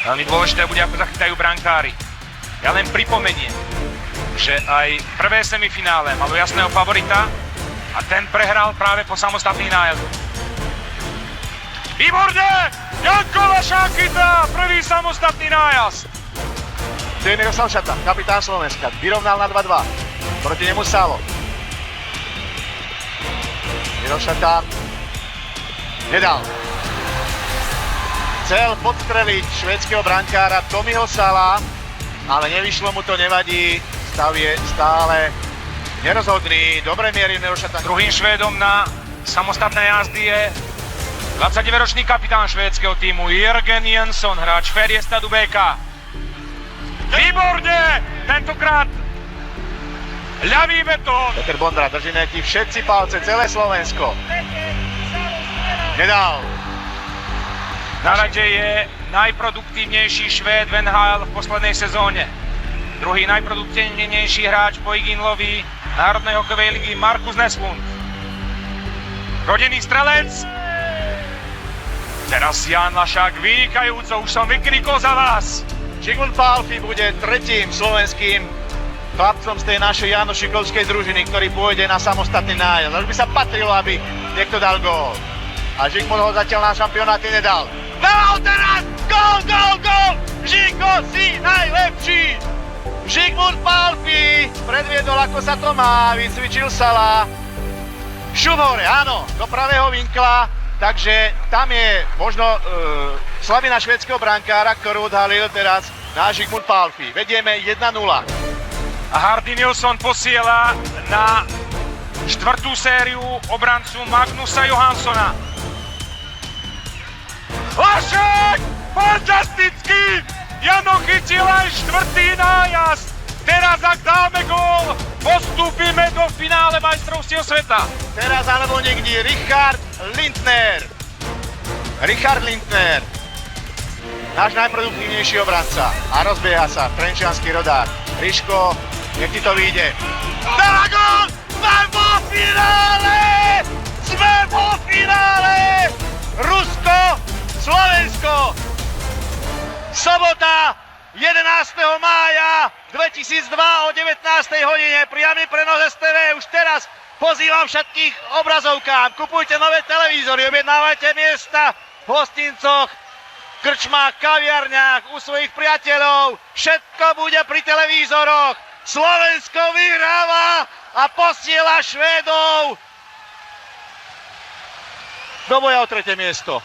Veľmi dôležité bude, ako zachytajú brankári. Ja len pripomeniem, že aj prvé semifinále malo jasného favorita a ten prehral práve po samostatný nájazd. Výborne! Janko Vašákyta, prvý samostatný nájazd. To je Miroslav Šata, kapitán Slovenska. Vyrovnal na 2-2. Proti nemu Salo. Miro Šata nedal. Chcel podstreliť švédskeho brankára Tomiho Sala, ale nevyšlo mu to, nevadí. Stav je stále nerozhodný. Dobre mierí Miro Šata. Druhým Švédom na samostatné jazdy je 29-ročný kapitán švédskeho týmu Jörgen Jönsson, hráč Färjestadu BK. Výborne! Tentokrát ľavý betón. Peter Bondra, držíme ti všetci palce, celé Slovensko. Nedal. Na rade je najproduktívnejší Švéd v NHL v poslednej sezóne. Druhý najproduktívnejší hráč po Iginlovi Národnej hokejovej ligy Markus Neslund. Rodený strelec. Teraz Jan Lašák vynikajúco, už som vykrikol za vás. Zsigmund Pálffy bude tretím slovenským chlapcom z tej našej Janošikovskej družiny, ktorý pôjde na samostatný nájazd. Už by sa patrilo, aby niekto dal gól. A Zsigmund ho zatiaľ na šampionáte nedal. Dal teraz! Gól, gól, gól! Žigo, si najlepší! Zsigmund Pálffy predviedol, ako sa to má, vycvičil Sala. Šup hore, áno, do pravého vinkla. Takže tam je možno slabina švédskeho brankára, ktorú odhalil teraz náš Zsigmund Pálffy. Vedieme 1-0. A Hardy Nilsson posiela na štvrtú sériu obrancu Magnusa Johanssona. Lašák! Fantastický! Jano chytil aj štvrtý nájazd. Teraz, ak dáme gól, postúpime do finále majstrovstiev sveta. Teraz alebo niekde Richard Lindner. Richard Lindner. Náš najproduktívnejší obranca. A rozbieha sa trenčiansky rodák. Ríško, nech ti to vyjde. Dala gól! Sme vo finále! Sme vo finále! Rusko, Slovensko. Sobota 11. mája 2002 o 19. hodine. Priamy prenos STV. Už teraz pozývam všetkých obrazovkám. Kupujte nové televízory, objednávajte miesta v hostincoch, krčmách, kaviarniach, u svojich priateľov. Všetko bude pri televízoroch. Slovensko vyhráva a posiela Švédov do boja o tretie miesto.